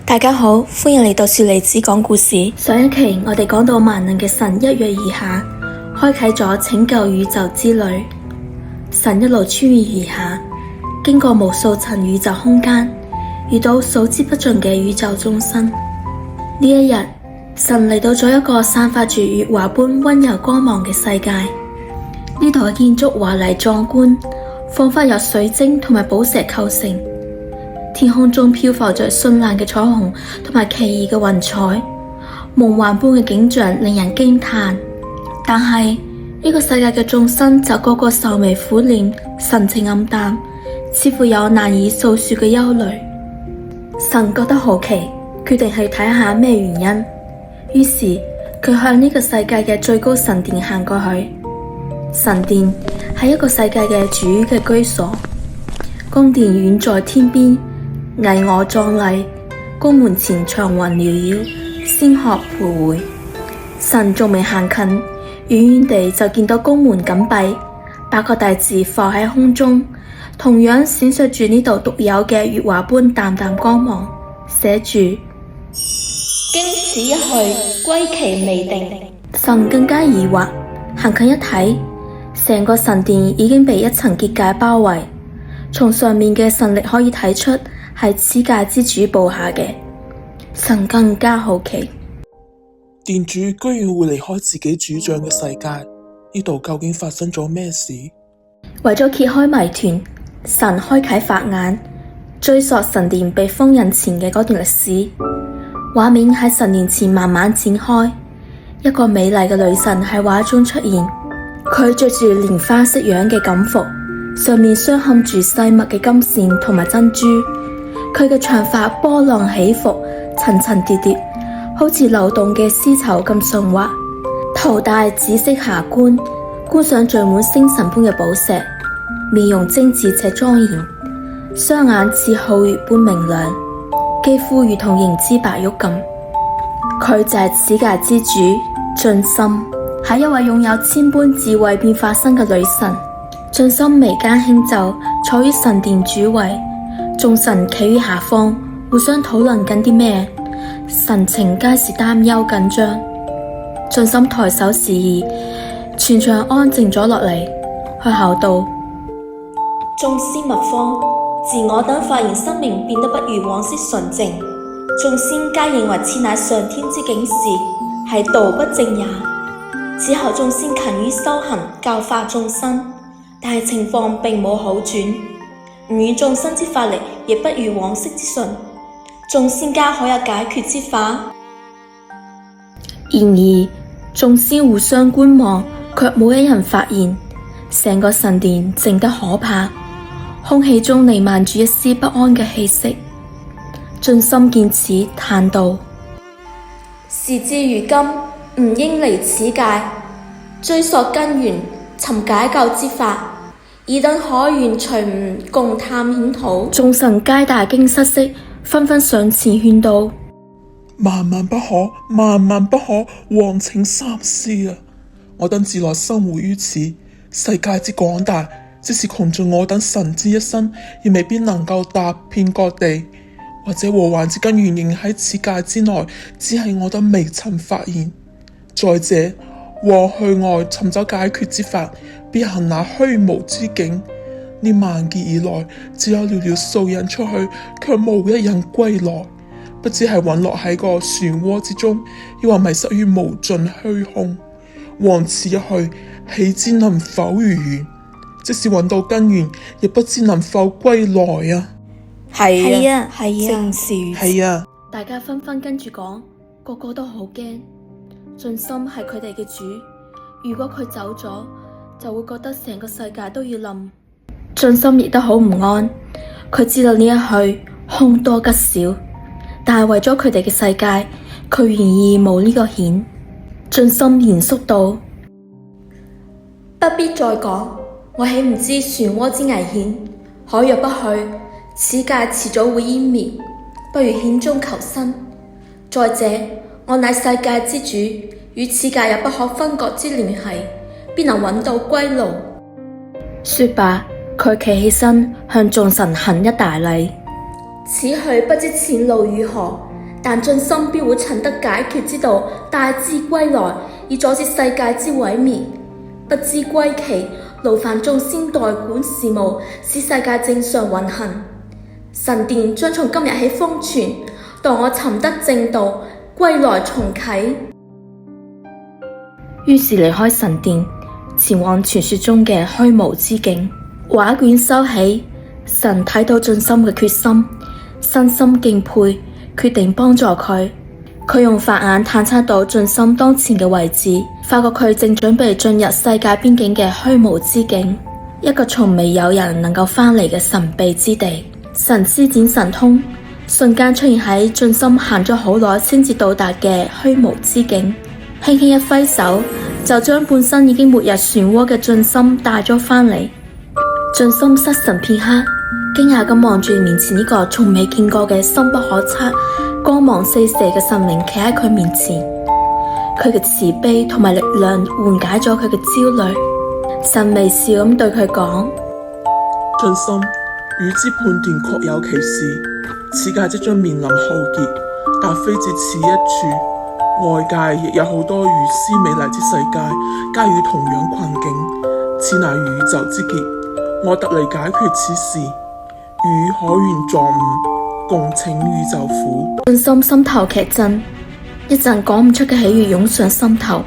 大家好，歡迎嚟到雪梨子講故事。上一期我哋講到萬能嘅神一躍而下，開啟咗拯救宇宙之旅。神一路穿越而下，經過無數層宇宙空間，遇到數之不盡嘅宇宙眾生。呢一日，神嚟到咗一個散發住月華般溫柔光芒嘅世界。呢度嘅建築華麗壯觀，仿佛由水晶同埋寶石構成。天空中漂浮着絢爛嘅彩虹同埋奇異嘅雲彩，夢幻般嘅景象令人驚嘆。但係呢個世界嘅眾生就個個愁眉苦臉，神情暗淡，似乎有難以訴說嘅憂慮。神覺得好奇，決定去睇下咩原因。於是佢向呢個世界嘅最高神殿行過去。神殿係一個世界嘅主嘅居所，宮殿遠在天邊，巍峨壯麗，宮門前長雲繚繞，仙鶴徘徊。神仲未行近，遠遠地就見到宮門緊閉，8個大字浮喺空中，同樣閃爍住呢度獨有嘅月華般淡淡光芒，寫住經此一去，歸期未定。神更加疑惑，行近一睇，成個神殿已經被一層結界包圍，從上面嘅神力可以睇出係此界之主布下嘅。神更加好奇，殿主居然會離開自己主將嘅世界，呢度究竟發生咗咩事？為咗揭開謎團，神開啟法眼，追溯神殿被封印前嘅嗰段歷史。畫面喺神殿前慢慢展開，一個美麗嘅女神喺畫中出現。佢着住蓮花式樣嘅錦服，上面鑲嵌住細密嘅金線同埋珍珠。佢嘅長髮波浪起伏，層層疊疊，好似流動嘅絲綢咁順滑。頭戴紫色霞冠，冠上聚滿星辰般嘅寶石，面容精緻且莊嚴，雙眼似皓月般明亮，肌膚如同凝脂白玉咁。佢就係此界之主盡心，係一位擁有千般智慧變化身嘅女神。盡心眉間輕皺，坐於神殿主位，眾神企於下方，互相討論緊啲咩，神情皆是擔憂緊張。盡心抬手示意，全場安靜咗落嚟，開口道：眾仙勿慌，自我等發現生命變得不如往昔純淨，眾仙皆認為此乃上天之警示，係道不正也。此後眾仙勤於修行，教化眾生，但係情況並冇好轉，吾與眾生之法力亦不如往昔之純，眾仙家可有解決之法？然而眾仙互相觀望，卻冇一人發現。成個神殿靜得可怕，空氣中彌漫住一絲不安嘅氣息。盡心見此，嘆道：時至如今，唔應離此界，追溯根源，尋解救之法，爾等可願隨吾共探險討？眾神皆大驚失色，紛紛上前勸道：萬萬不可，萬萬不可，王請三思啊！我等自來生活於此世界之廣大，即使窮盡我等神之一生，亦未必能夠踏遍各地。或者禍患之根源仍喺此界之內，只係我等未曾發現。再者，往去外尋找解決之法，必行那虛無之境。呢萬劫以來，只有寥寥數人出去，卻無一人歸來。不知係隕落喺個漩渦之中，抑或迷失於無盡虛空。往此一去，豈知能否如願？即使揾到根源，亦不知能否歸來啊！係啊，正是係啊！大家紛紛跟住講，個個都好驚。盡心係佢哋嘅主，如果佢走咗，就會覺得成個世界都要冧。盡心亦都好唔安，佢知道呢一去凶多吉少，但係為咗佢哋嘅世界，佢願意冒呢個險。盡心嚴肅道：不必再講，我豈唔知漩渦之危險？可若不去，此界遲早會湮滅，不如險中求生。再者，我乃世界之主，與此界有不可分割之聯繫，必能揾到歸路。說罷，佢企起身，向眾神行一大禮。此去不知前路如何，但盡心必會尋得解決之道，帶之歸來，以阻止世界之毀滅。不知歸期，勞煩眾仙代管事務，使世界正常運行。神殿將從今日起封存，待我尋得正道，歸來重啟。於是離開神殿，前往傳說中嘅虛無之境。畫卷收起，神睇到盡心嘅決心，身心敬佩，決定幫助佢。佢用法眼探測到盡心當前嘅位置，發覺佢正準備進入世界邊境嘅虛無之境，一個從未有人能夠翻嚟嘅神秘之地。神施展神通，瞬間出現喺盡心行咗好耐先至到達嘅虛無之境，輕輕一揮手，就將本身已經沒入漩渦嘅盡心帶咗翻嚟。盡心失神片刻，驚訝咁望住面前呢個從未見過嘅深不可測、光芒四射嘅神靈企喺佢面前。佢嘅慈悲同埋力量緩解咗佢嘅焦慮。神微笑咁對佢講：盡心，予之判斷確有其事，此界即將面臨浩劫，但非至此一處，外界亦有好多如斯美麗之世界，皆與同樣困境。此乃宇宙之結，我特嚟解決此事，與海員撞誤，共請宇宙府。盡心心頭劇震，一陣講唔出嘅喜悅湧上心頭。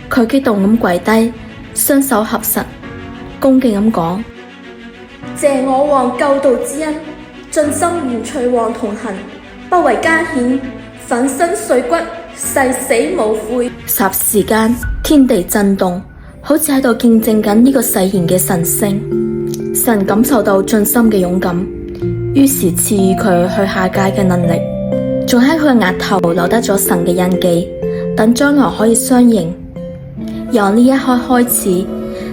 佢激動咁跪低，雙手合十，恭敬咁講：謝我王救度之恩，盡心與取王同行，不為艱險，粉身碎骨，誓死無悔。霎時間，天地震動，好似喺度見證緊呢個誓言嘅神聖。神感受到盡心嘅勇敢，於是賜予佢去下界嘅能力，仲喺佢嘅額頭留低咗神嘅印記，等將來可以相認。由呢一刻開始，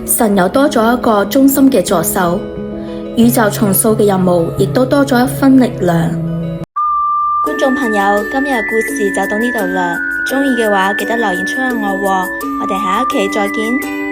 神又多咗一個忠心嘅助手，宇宙重塑嘅任務亦都多咗一分力量。觀眾朋友，今日嘅故事就到呢度啦，鍾意嘅話記得留言出去我哋下一期再見。